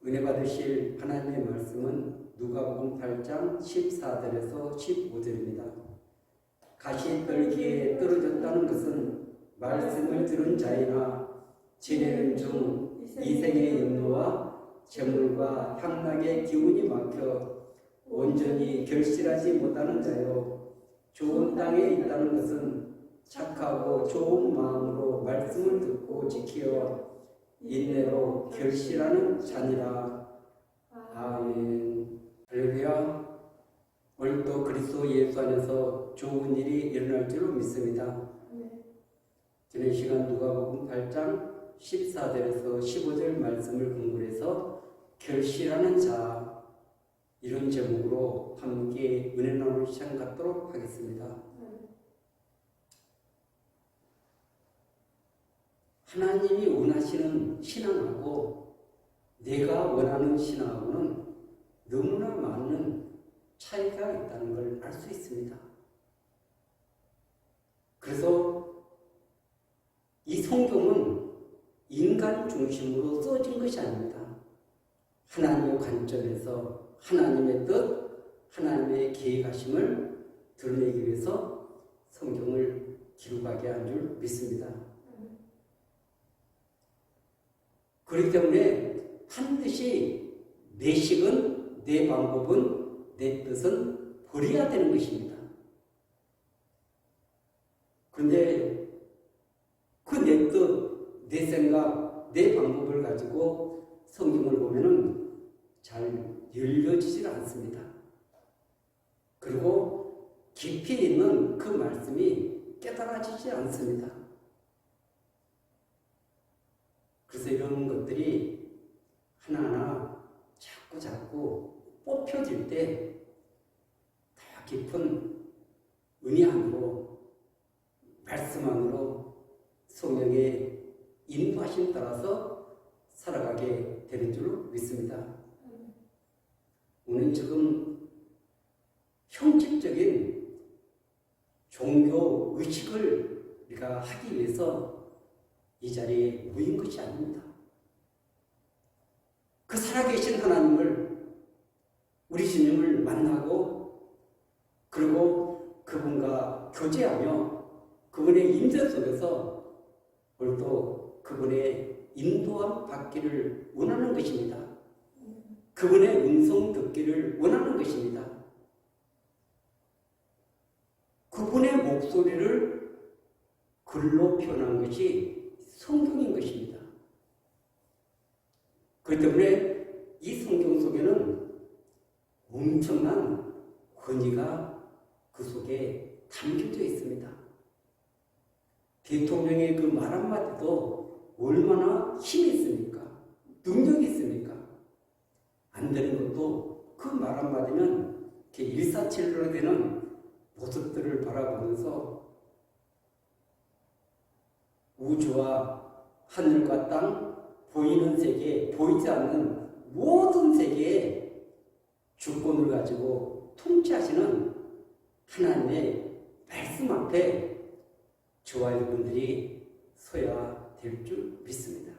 은혜 받으실 하나님의 말씀은 누가복음 8장 14절에서 15절입니다. 가시떨기에 떨어졌다는 것은 말씀을 들은 자이나 지내는 중 이생의 염려와 재물과 향락의 기운이 막혀 온전히 결실하지 못하는 자요. 좋은 땅에 있다는 것은 착하고 좋은 마음으로 말씀을 듣고 지키어 인내로 결실하는 자니라. 아멘. 할렐루야. 오늘도 그리스도 예수 안에서 좋은 일이 일어날 줄로 믿습니다. 지난 시간 누가복음 8장 14절에서 15절 말씀을 공부해서 결실하는 자, 이런 제목으로 함께 은혜 나눌 시간 갖도록 하겠습니다. 하나님이 원하시는 신앙하고 내가 원하는 신앙하고는 너무나 많은 차이가 있다는 걸 알 수 있습니다. 그래서 이 성경은 인간 중심으로 써진 것이 아닙니다. 하나님의 관점에서 하나님의 뜻, 하나님의 계획하심을 드러내기 위해서 성경을 기록하게 한 줄 믿습니다. 그렇기 때문에 반드시 내 식은, 내 방법은, 내 뜻은 버려야 되는 것입니다. 그런데 그 내 뜻, 내 생각, 내 방법을 가지고 성경을 보면은 잘 열려지질 않습니다. 그리고 깊이 있는 그 말씀이 깨달아지지 않습니다. 그래서 이런 것들이 하나하나 자꾸 뽑혀질 때 더 깊은 은혜 안으로, 말씀 안으로 성령의 인도하심 따라서 살아가게 되는 줄로 믿습니다. 오늘 지금 형식적인 종교 의식을 우리가 하기 위해서 이 자리에 모인 것이 아닙니다. 그 살아계신 하나님을, 우리 주님을 만나고 그리고 그분과 교제하며 그분의 임재 속에서 오늘도 그분의 인도함 받기를 원하는 것입니다. 그분의 음성 듣기를 원하는 것입니다. 그분의 목소리를 글로 표현한 것이 성경인 것입니다. 그렇기 때문에 이 성경 속에는 엄청난 권위가 그 속에 담겨져 있습니다. 대통령의 그 말 한마디도 얼마나 힘이 있습니까? 능력이 있습니까? 안 되는 것도 그 말 한마디면 일사천리로 되는 모습들을 바라보면서 우주와 하늘과 땅, 보이는 세계, 보이지 않는 모든 세계에 주권을 가지고 통치하시는 하나님의 말씀 앞에 저와 여러분들이 서야 될 줄 믿습니다.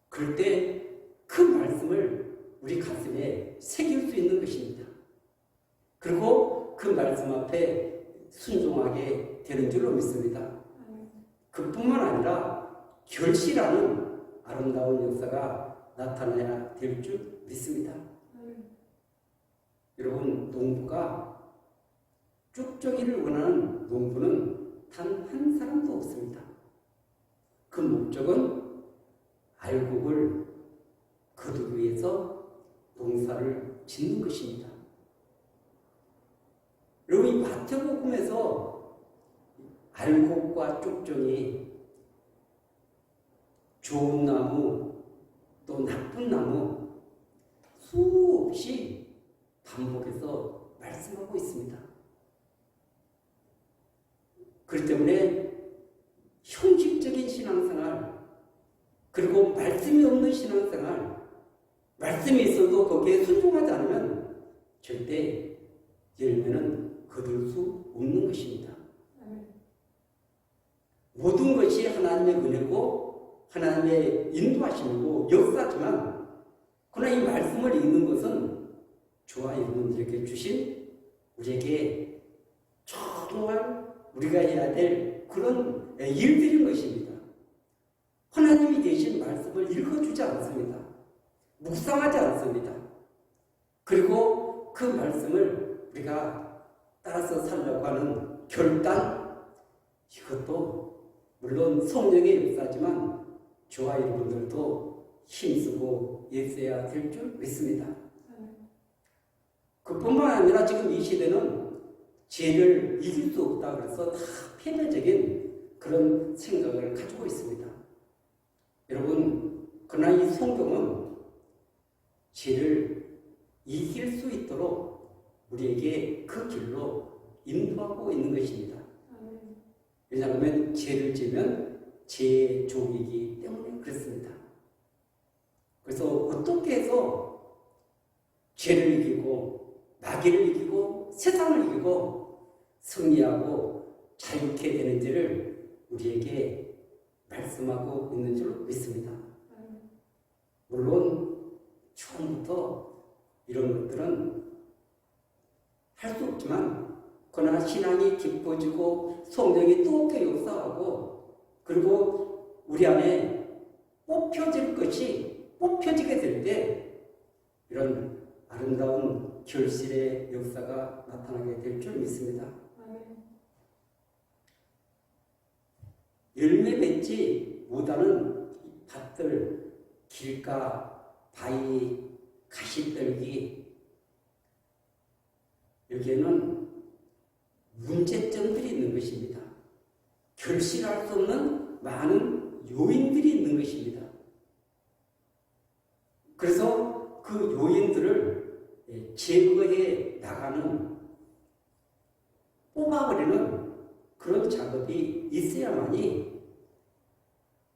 그럴 때 그 말씀을 우리 가슴에 새길 수 있는 것입니다. 그리고 그 말씀 앞에 순종하게 되는 줄로 믿습니다. 그뿐만 아니라 결실하는 아름다운 역사가 나타나야 될 줄 믿습니다. 여러분, 농부가 쭉정이를 원하는 농부는 단 한 사람도 없습니다. 그 목적은 알곡을 거두기 위해서 농사를 짓는 것입니다. 여러분, 이 마태복음에서 알곡과 쭉정이, 좋은 나무 또 나쁜 나무 수없이 반복해서 말씀하고 있습니다. 그렇기 때문에 형식적인 신앙생활, 그리고 말씀이 없는 신앙생활, 말씀이 있어도 거기에 순종하지 않으면 절대 열매는 거둘 수 없는 것입니다. 모든 것이 하나님의 은혜고 하나님의 인도하심이고 역사지만 그러나 이 말씀을 읽는 것은 저와 여러분들에게 주신 우리에게 정말 우리가 해야 될 그런 일들인 것입니다. 하나님이 대신 말씀을 읽어주지 않습니다. 묵상하지 않습니다. 그리고 그 말씀을 우리가 따라서 살려고 하는 결단, 이것도 물론 성령의 역사지만 저와 여러분들도 힘쓰고 애써야 될 줄 믿습니다. 그뿐만 아니라 지금 이 시대는 죄를 이길 수 없다 그래서 다 패배적인 그런 생각을 가지고 있습니다. 여러분, 그러나 이 성경은 죄를 이길 수 있도록 우리에게 그 길로 인도하고 있는 것입니다. 왜냐하면 죄를 지면 죄의 종이기 때문에 그렇습니다. 그래서 어떻게 해서 죄를 이기고 마귀를 이기고 세상을 이기고 승리하고 자유케 되는지를 우리에게 말씀하고 있는 줄 믿습니다. 물론 처음부터 이런 것들은 할 수 없지만 그러나 신앙이 깊어지고 성령이 또게 역사하고 그리고 우리 안에 뽑혀질 것이 뽑혀지게 될 때 이런 아름다운 결실의 역사가 나타나게 될 줄 믿습니다. 열매 맺지 못하는 밭들, 길가, 바위, 가시떨기 여기에는 문제점들이 있는 것입니다. 결실할 수 없는 많은 요인들이 있는 것입니다. 그래서 그 요인들을 제거해 나가는 뽑아버리는 그런 작업이 있어야만이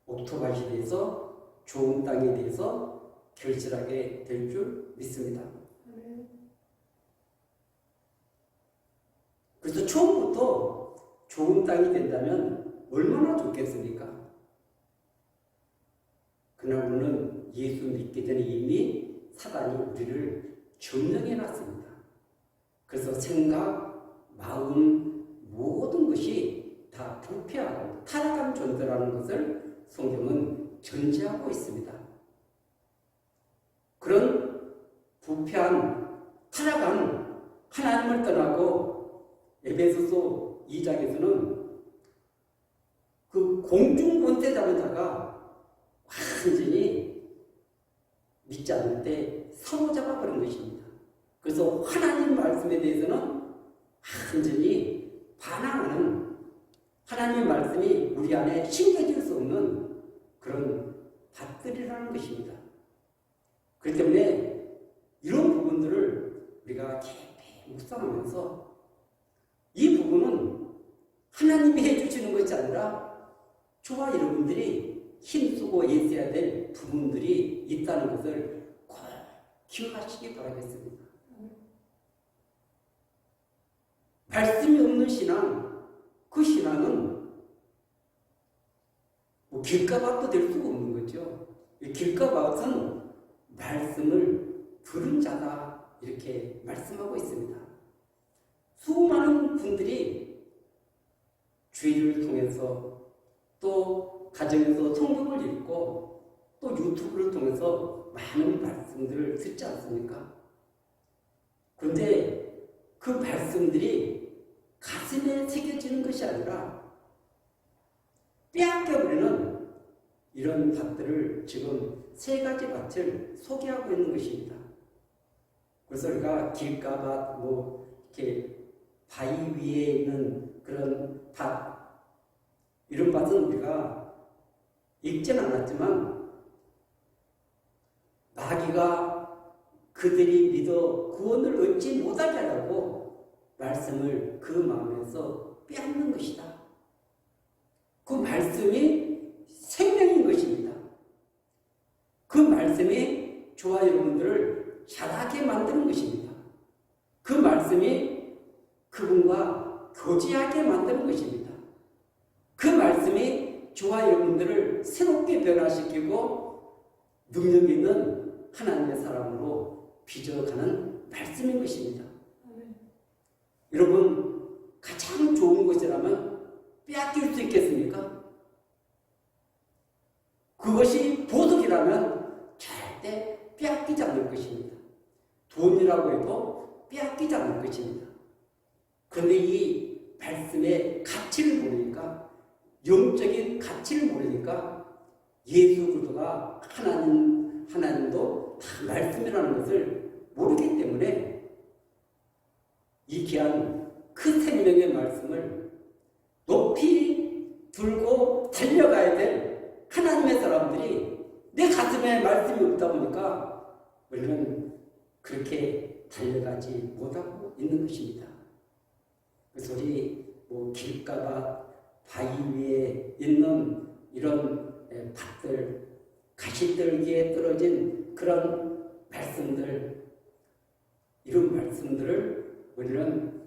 옥토밭에 대해서 좋은 땅에 대해서 결실하게 될 줄 믿습니다. 그래서 처음부터 좋은 땅이 된다면 얼마나 좋겠습니까? 그러나는 예수 믿기 전에 이미 사단이 우리를 점령해 놨습니다. 그래서 생각, 마음, 모든 것이 다 부패하고 타락한 존재라는 것을 성경은 전제하고 있습니다. 그런 부패한 타락한 하나님을 떠나고 에베소서 2장에서는 그 공중 권세 잡은 자가 완전히 믿지 않을 때 사로잡아 버린 것입니다. 그래서 하나님 말씀에 대해서는 완전히 반항하는 하나님 말씀이 우리 안에 심겨질 수 없는 그런 밭들이라는 것입니다. 그렇기 때문에 이런 부분들을 우리가 깊이 묵상하면서 이 부분은 하나님이 해주시는 것이 아니라 저와 여러분들이 힘쓰고 애써야 될 부분들이 있다는 것을 꼭 기억하시기 바라겠습니다. 말씀이 없는 신앙, 그 신앙은 뭐 길가밭도 될 수가 없는 거죠. 길가밭은 말씀을 들은 자다 이렇게 말씀하고 있습니다. 수많은 분들이 주의를 통해서 또 가정에서 성경을 읽고 또 유튜브를 통해서 많은 말씀들을 듣지 않습니까? 그런데 그 말씀들이 가슴에 새겨지는 것이 아니라 빼앗겨버리는 이런 밭들을 지금 세 가지 밭을 소개하고 있는 것입니다. 그래서 우리가 길가밭, 이렇게 바위 위에 있는 그런 밭, 이런 밭은 우리가 읽지는 않았지만 마귀가 그들이 믿어 구원을 얻지 못하게 하려고 말씀을 그 마음에서 빼앗는 것이다. 그 말씀이 생명인 것입니다. 그 말씀이 저와 여러분들을 자라게 만드는 것입니다. 그 말씀이 그분과 교제하게 만드는 것입니다. 그 말씀이 저와 여러분들을 새롭게 변화시키고 능력 있는 하나님의 사람으로 빚어가는 말씀인 것입니다. 여러분, 가장 좋은 것이라면 빼앗길 수 있겠습니까? 그것이 보석이라면 절대 빼앗기지 않을 것입니다. 돈이라고 해도 빼앗기지 않을 것입니다. 그런데 이 말씀의 가치를 모르니까, 영적인 가치를 모르니까 예수 그리스도가 하나님도 다 말씀이라는 것을 모르기 때문에 이 귀한 그 생명의 말씀을 높이 들고 달려가야 될 하나님의 사람들이 내 가슴에 말씀이 없다 보니까 우리는 그렇게 달려가지 못하고 있는 것입니다. 그래서 우리 길가밭, 바위 위에 있는 이런 밭들, 가시떨기에 떨어진 그런 말씀들, 이런 말씀들을 우리는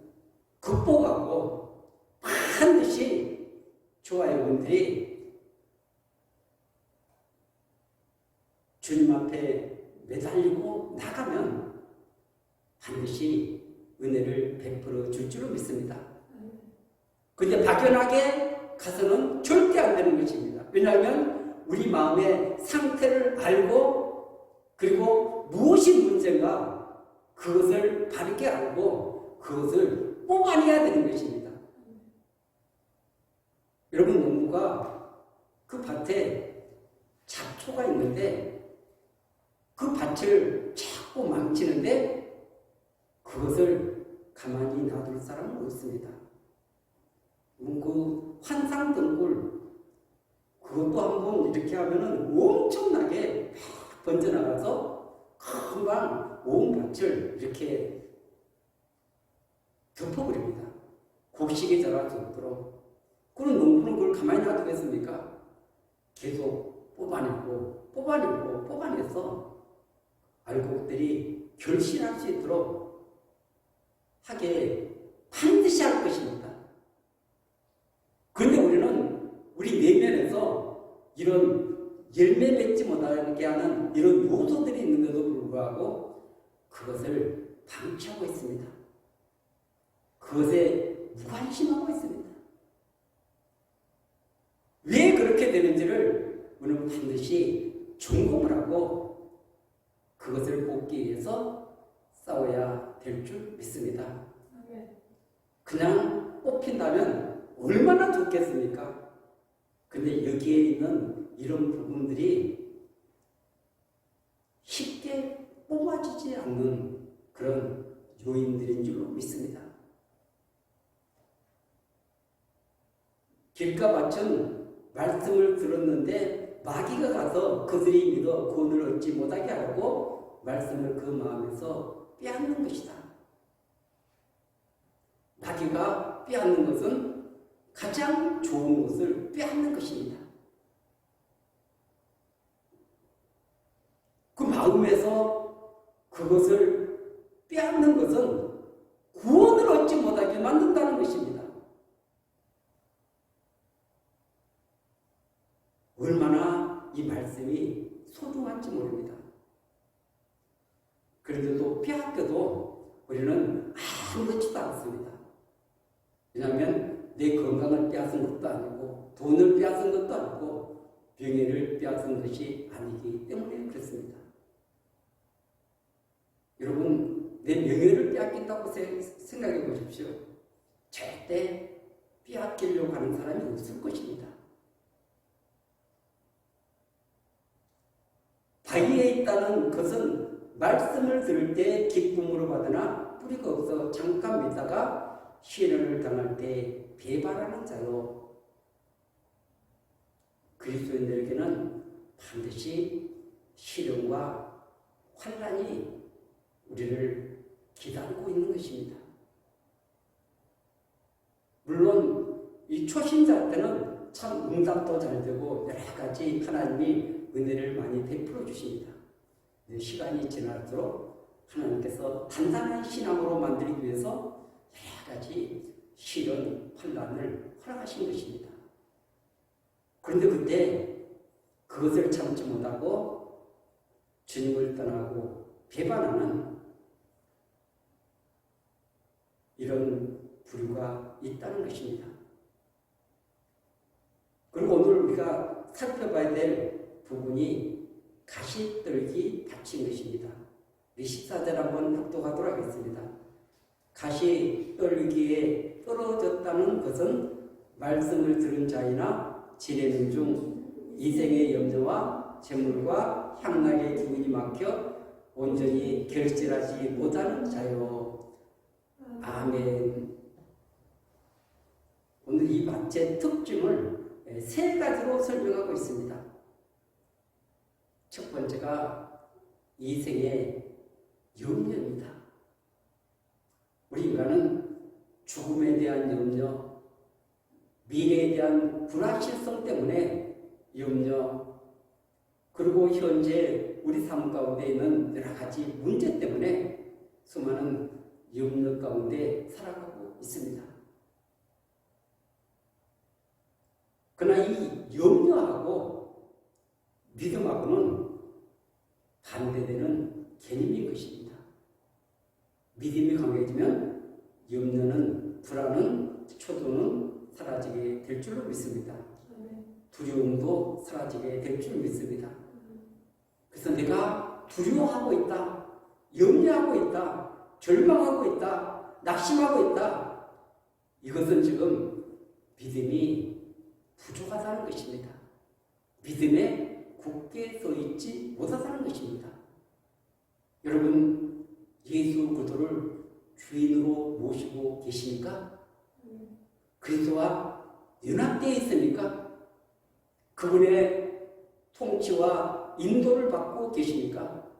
극복하고 반드시 조아여분들이 주님 앞에 매달리고 나가면 반드시 은혜를 베풀어 줄 줄로 믿습니다. 그런데 막연하게 가서는 절대 안 되는 것입니다. 왜냐하면 우리 마음의 상태를 알고 그리고 무엇이 문제인가 그것을 바르게 알고 그것을 뽑아내야 되는 것입니다. 여러분, 농부가 그 밭에 잡초가 있는데 그 밭을 자꾸 망치는데 그것을 가만히 놔둘 사람은 없습니다. 그 환상등굴 그것도 한번 이렇게 하면은 엄청나게 번져나가서 금방 온 밭을 이렇게 덮어버립니다. 곡식이 자랄 수 없도록. 그런 농부는 그걸 가만히 놔두겠습니까? 계속 뽑아내서 알곡들이 결실할 수 있도록 하게 반드시 할 것입니다. 그런데 우리는 우리 내면에서 이런 열매 맺지 못하게 하는 이런 요소들이 있는데도 불구하고 그것을 방치하고 있습니다. 그것에 무관심하고 있습니다. 왜 그렇게 되는지를 우리는 반드시 점검을 하고 그것을 뽑기 위해서 싸워야 될 줄 믿습니다. 그냥 뽑힌다면 얼마나 좋겠습니까? 근데 여기에 있는 이런 부분들이 쉽게 뽑아지지 않는 그런 요인들인 줄로 믿습니다. 길가밭은 말씀을 들었는데 마귀가 가서 그들이 믿어 구원을 얻지 못하게 하고 말씀을 그 마음에서 빼앗는 것이다. 마귀가 빼앗는 것은 가장 좋은 것을 빼앗는 것입니다. 그 마음에서 그것을 빼앗는 것은 구원을 얻지 못하게 만든다는 것입니다. 얼마나 이 말씀이 소중한지 모릅니다. 그런데도 빼앗겨도 우리는 아무렇지도 않습니다. 왜냐하면 내 건강을 빼앗은 것도 아니고 돈을 빼앗은 것도 아니고 명예를 빼앗은 것이 아니기 때문에 그렇습니다. 여러분, 내 명예를 빼앗긴다고 생각해 보십시오. 절대 빼앗기려고 하는 사람이 없을 것입니다. 바위에 있다는 것은 말씀을 들을 때 기쁨으로 받으나 뿌리가 없어 잠깐 믿다가 시련을 당할 때 배반하는 자요. 그리스도인들에게는 반드시 시련과 환난이 우리를 기다리고 있는 것입니다. 물론 이 초신자 때는 참 응답도 잘 되고 여러 가지 하나님이 은혜를 많이 베풀어 주십니다. 시간이 지날수록 하나님께서 단단한 신앙으로 만들기 위해서 여러 가지 시련, 환난을 허락하신 것입니다. 그런데 그때 그것을 참지 못하고 주님을 떠나고 배반하는 이런 부류가 있다는 것입니다. 그리고 오늘 우리가 살펴봐야 될 부분이 가시떨기 다친 것입니다. 14절 한번 합독하도록 하겠습니다. 가시떨기에 떨어졌다는 것은 말씀을 들은 자이나 지내는 중 이생의 염려와 재물과 향락의 기운이 막혀 온전히 결실하지 못하는 자요. 아멘. 오늘 이 밭의 특징을 세 가지로 설명하고 있습니다. 첫 번째가 이생의 염려입니다. 우리 인간은 죽음에 대한 염려, 미래에 대한 불확실성 때문에 염려, 그리고 현재 우리 삶 가운데 있는 여러 가지 문제 때문에 수많은 염려 가운데 살아가고 있습니다. 그러나 이 염려하고 믿음하고는 반대되는 개념인 것입니다. 믿음이 강해지면 염려는, 불안은, 초조는 사라지게 될 줄로 믿습니다. 두려움도 사라지게 될 줄 믿습니다. 그래서 내가 두려워하고 있다, 염려하고 있다, 절망하고 있다, 낙심하고 있다, 이것은 지금 믿음이 부족하다는 것입니다. 믿음에 굳게 서 있지 못하다는 것입니다. 여러분, 예수 그리스도를 주인으로 모시고 계십니까? 그리스도와 연합되어 있습니까? 그분의 통치와 인도를 받고 계십니까?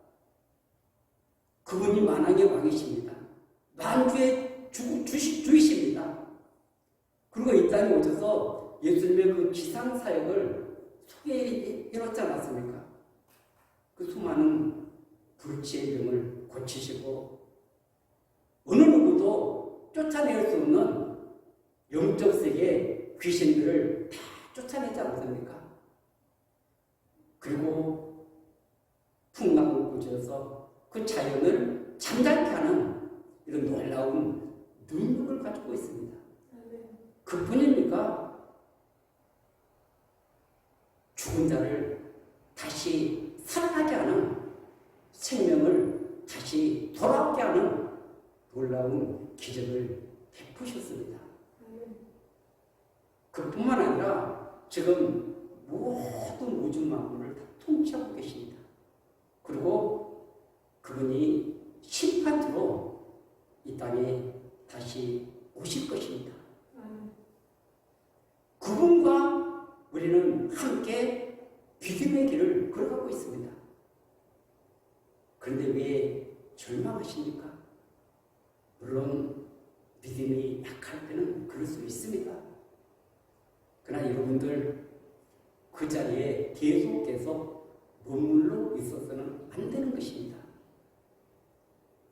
그분이 만왕의 왕이십니다. 만주의 주이십니다. 그리고 이 땅에 오셔서 예수님의 그 지상 사역을 소개해 놓지 않았습니까? 그 수많은 불치의 병을 고치시고 어느 누구도 쫓아낼 수 없는 영적 세계 귀신들을 다 쫓아내지 않습니까? 그리고 풍랑을 꾸짖어서 그 자연을 잠잠케 하는 이런 놀라운 능력을 가지고 있습니다. 그뿐입니까? 죽은 자를 다시 살아나게 하는, 생명을 다시 돌아오게 하는 놀라운 기적을 베푸셨습니다. 그뿐만 아니라 지금 모든 우주 만물을 다 통치하고 계십니다. 그리고 그분이 심판으로 이 땅에 다시 오실 것입니다. 그분과 우리는 함께 믿음의 길을 걸어가고 있습니다. 그런데 왜 절망하십니까? 물론 믿음이 약할 때는 그럴 수 있습니다. 그러나 여러분들 그 자리에 계속해서 머물러 있어서는 안 되는 것입니다.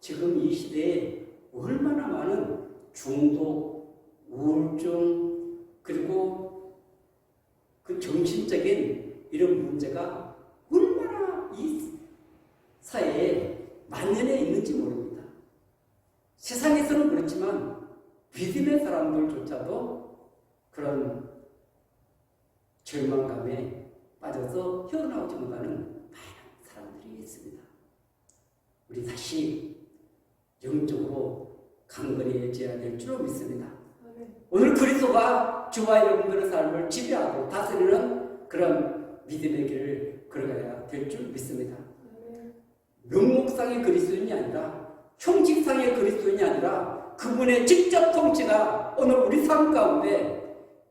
지금 이 시대에 얼마나 많은 중독, 우울증, 그리고 그 정신적인 이런 문제가 얼마나 이 사회에 만연해 있는지 모릅니다. 세상에서는 그렇지만 믿음의 사람들조차도 그런 절망감에 빠져서 헤어나오지 못하는 많은 사람들이 있습니다. 우리 다시 영적으로 강건해져야 될 줄로 믿습니다. 오늘 그리스도가 저와 여러분들의 삶을 지배하고 다스리는 그런 믿음의 길을 걸어가야 될 줄 믿습니다. 명목상의 그리스도인이 아니라, 형식상의 그리스도인이 아니라 그분의 직접 통치가 오늘 우리 삶 가운데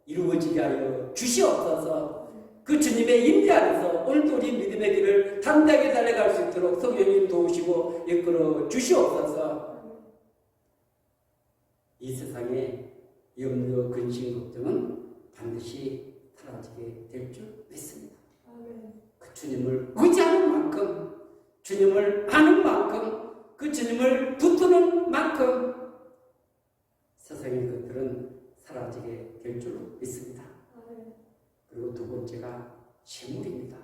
이루어지게 하여 주시옵소서. 그 주님의 인대 안에서 오늘도 우리 믿음의 길을 담대하게 달려갈 수 있도록 성령님 도우시고 이끌어 주시옵소서. 이 세상에 염려, 근심, 걱정은 반드시 사라지게 될 줄 믿습니다. 그 주님을 의지하는 만큼, 주님을 아는 만큼, 그 주님을 붙드는 만큼 세상의 것들은 사라지게 될 줄로 믿습니다. 그리고 두 번째가 재물입니다.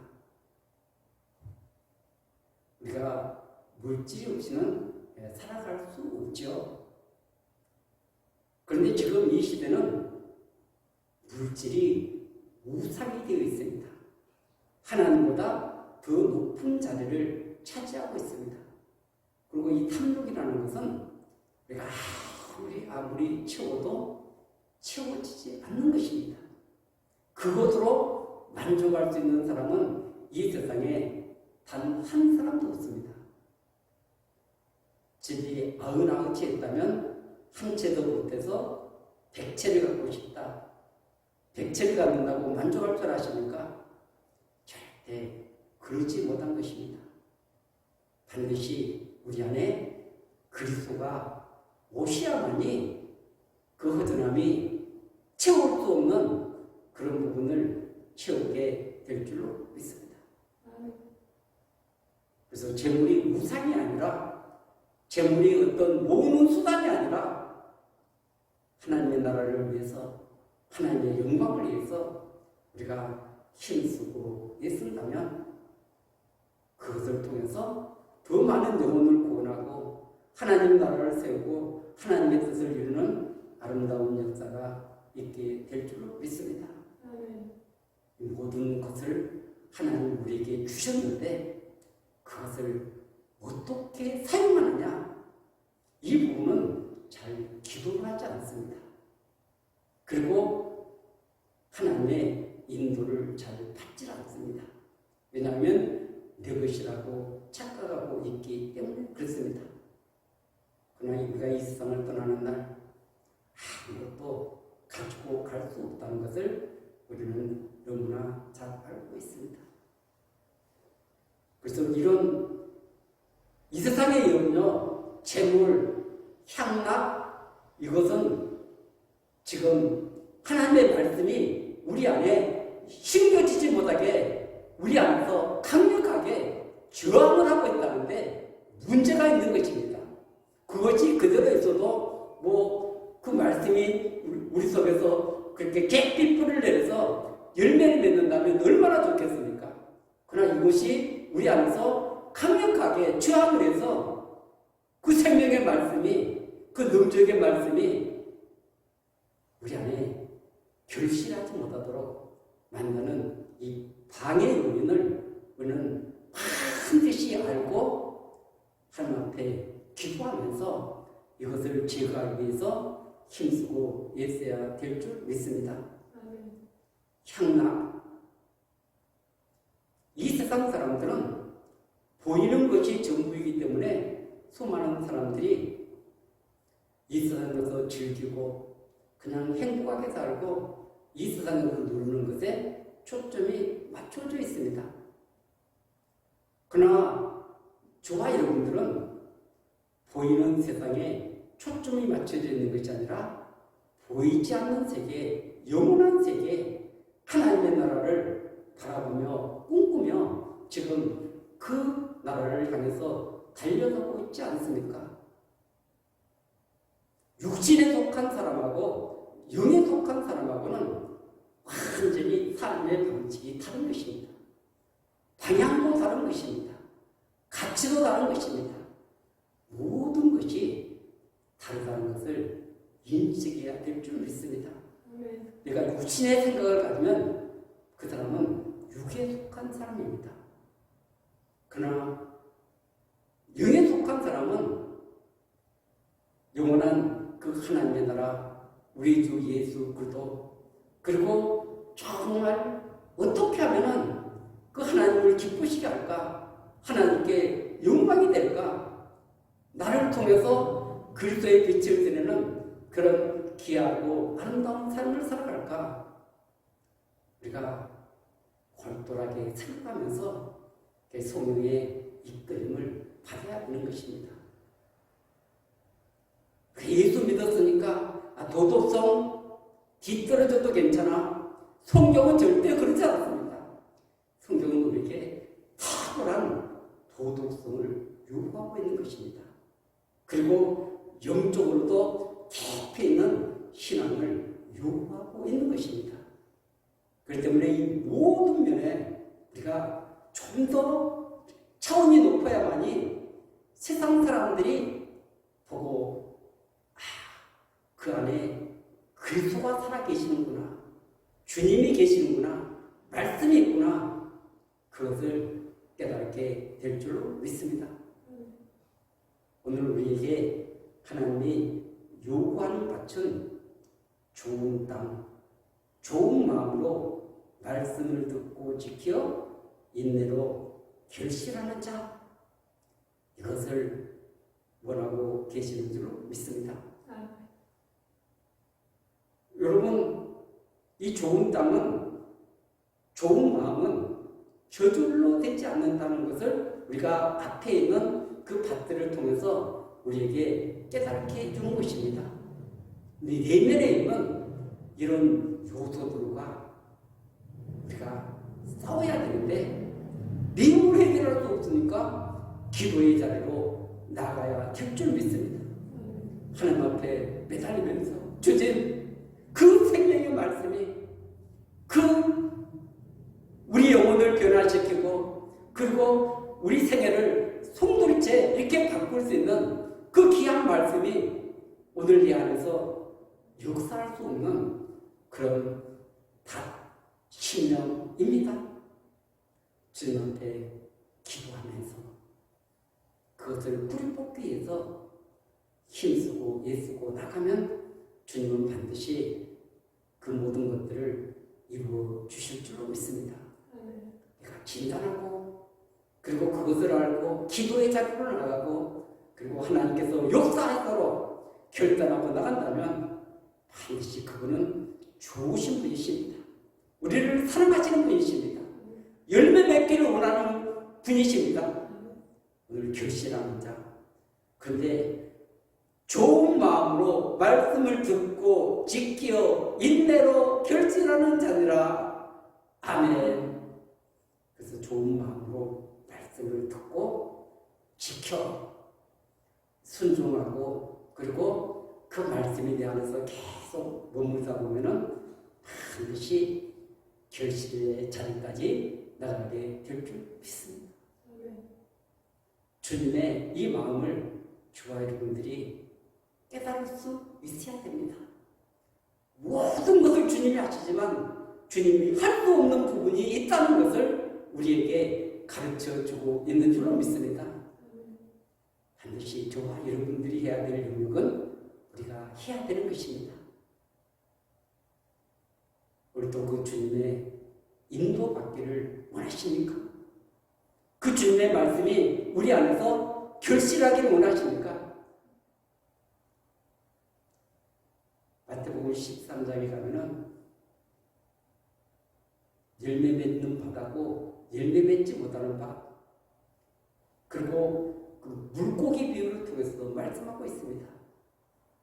우리가 물질이 없이는 살아갈 수 없죠. 그런데 지금 이 시대는 물질이 우상이 되어 있습니다. 하나님보다 더 높은 자리를 차지하고 있습니다. 그리고 이 탐욕이라는 것은 우리가 아무리 채워도 채워지지 않는 것입니다. 그것으로 만족할 수 있는 사람은 이 세상에 단 한 사람도 없습니다. 집이 99채 있다면 한 채도 못해서 100채를 갖고 싶다. 100채를 갖는다고 만족할 줄 아십니까? 절대 그러지 못한 것입니다. 반드시 우리 안에 그리스도가 오셔야만이 그 허전함이 채울 수 없는 그런 부분을 채우게 될 줄로 믿습니다. 그래서 재물이 우상이 아니라, 재물이 어떤 모으는 수단이 아니라 하나님의 나라를 위해서, 하나님의 영광을 위해서 우리가 힘쓰고 애쓴다면 그것을 통해서 더 많은 영혼을 구원하고 하나님 나라를 세우고 하나님의 뜻을 이루는 아름다운 역사가 있게 될 줄로 믿습니다. 모든 것을 하나님 우리에게 주셨는데 그것을 어떻게 사용하느냐, 이 부분은 잘 기도를 하지 않습니다. 그리고 하나님의 인도를 잘 받지 않습니다. 왜냐하면 내 것이라고 착각하고 있기 때문에 그렇습니다. 그러나 우리가 이 세상을 떠나는 날 아무것도 가지고 갈 수 없다는 것을 우리는 너무나 잘 알고 있습니다. 그래서 이런 이 세상의 염려, 재물, 향락, 이것은 지금 하나님의 말씀이 우리 안에 심겨지지 못하게 우리 안에서 강력하게 저항을 하고 있다는데 문제가 있는 것입니다. 그것이 그대로 있어도 그 말씀이 우리 속에서 그렇게 깊이 뿌리를 내려서 열매를 맺는다면 얼마나 좋겠습니까? 그러나 이것이 우리 안에서 강력하게 저항을 해서 그 생명의 말씀이, 그 능력의 말씀이 우리 안에 결실하지 못하도록 만드는 이 방해 요인을 우리는 반드시 알고 하나님 앞에 기도하면서 이것을 제거하기 위해서 힘쓰고 애써야 될 줄 믿습니다. 향락. 이 세상 사람들은 보이는 것이 전부이기 때문에 수많은 사람들이 이 세상에서 즐기고 그냥 행복하게 살고 이 세상에서 누리는 것에 초점이 맞춰져 있습니다. 그러나 저와 여러분들은 보이는 세상에 초점이 맞춰져 있는 것이 아니라 보이지 않는 세계, 영원한 세계, 하나님의 나라를 바라보며 꿈꾸며 지금 그 나라를 향해서 달려가고 있지 않습니까? 육신에 속한 사람하고 영에 속한 사람하고는 완전히 삶의 방식이 다른 것입니다. 방향도 다른 것입니다. 가치도 다른 것입니다. 모든 것이 다르다는 것을 인식해야 될 줄 믿습니다. 내가 육신의 생각을 가지면 그 사람은 육에 속한 사람입니다. 그러나 영에 속한 사람은 영원한 그 하나님의 나라, 우리 주 예수 그리스도, 그리고 정말 어떻게 하면은 그 하나님을 기쁘시게 할까, 하나님께 영광이 될까, 나를 통해서 그리스도의 빛을 드리는 그런 귀하고 아름다운 삶을 살아갈까, 우리가 골똘하게 생각하면서 성령의 이끌림을 받아야 하는 것입니다. 예수 믿었으니까 도덕성 뒤떨어져도 괜찮아. 성경은 절대 그렇지 않습니다. 성경은 우리에게 탁월한 도덕성을 요구하고 있는 것입니다. 그리고 영적으로도 깊이 있는 신앙을 요구하고 있는 것입니다. 그렇기 때문에 이 모든 면에 우리가 좀 더 차원이 높아야만이 세상 사람들이 보고 그 안에 그리스도가 살아계시는구나, 주님이 계시는구나, 말씀이 있구나, 그것을 깨닫게 될 줄로 믿습니다. 오늘 우리에게 하나님이 요구하는 밭은 좋은 땅, 좋은 마음으로 말씀을 듣고 지켜 인내로 결실하는 자, 이것을 원하고 계시는 줄로 믿습니다. 여러분, 이 좋은 땅은, 좋은 마음은 저절로 되지 않는다는 것을 우리가 앞에 있는 그 밭들을 통해서 우리에게 깨닫게 해주는 것입니다. 우리 내면에 있는 이런 요소들과 우리가 싸워야 되는데 미움을 해결할 수 없으니까 기도의 자리로 나가야 될 줄 믿습니다. 하나님 앞에 매달리면서 주님, 그 생명의 말씀이 그 우리 영혼을 변화시키고 그리고 우리 생애를 송두리째 이렇게 바꿀 수 있는 그 귀한 말씀이 오늘 이 안에서 역사할 수 없는 그런 신명입니다. 주님한테 기도하면서 그것을 뿌리 뽑기 위해서 힘쓰고 애쓰고 나가면 주님은 반드시 그 모든 것들을 이루어 주실 줄로 믿습니다. 내가 진단하고 그리고 그것을 알고 기도의 자리로 나가고 그리고 하나님께서 역사하도록 결단하고 나간다면 반드시 그분은 좋으신 분이십니다. 우리를 사랑하시는 분이십니다. 열매 맺기를 원하는 분이십니다. 오늘 결실하는 자. 그런데 좋은 마음으로 말씀을 듣고 지켜 인내로 결실하는 자니라. 아멘. 그래서 좋은 마음으로 말씀을 듣고 지켜 순종하고 그리고 그 말씀이 내 안에서 계속 머물다 보면은 반드시 결실의 자리까지 나가게 될 줄 믿습니다. 주님의 이 마음을 저와 여러분들이 깨달을 수 있어야 됩니다. 모든 것을 주님이 하시지만 주님이 할 수 없는 부분이 있다는 것을 우리에게 가르쳐주고 있는 줄로 믿습니다. 반드시 저와 여러분들이 해야 될 영역은 우리가 해야 되는 것입니다. 우리도 그 주님의 인도받기를 원하십니까? 그 주님의 말씀이 우리 안에서 결실하기를 원하십니까? 마태복음 13장에 가면은 열매 맺는 바다고 열매 맺지 못하는 바, 그리고 그 물고기 비유를 통해서도 말씀하고 있습니다.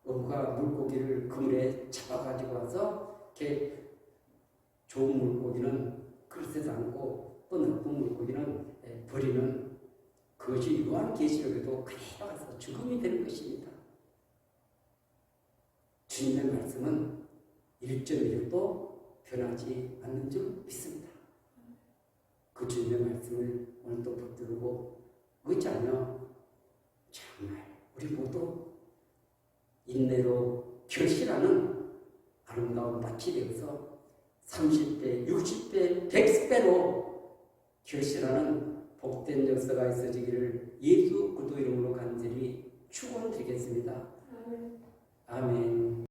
어부가 물고기를 그물에 잡아가지고 와서 이렇게 좋은 물고기는 그릇에 담고 또 나쁜 물고기는 버리는 그것이 요한계시록에도 그대로 가서 증거이 되는 것입니다. 주님의 말씀은 1.1도 변하지 않는 줄 믿습니다. 그 주님의 말씀을 오늘도 붙들고 의지하며 정말 우리 모두 인내로 결실하는 아름다운 밭이 되어서 30배, 60배, 100배로 결실하는 복된 역사가 있어지기를 예수 그리스도 이름으로 간절히 축원드리겠습니다. 아멘.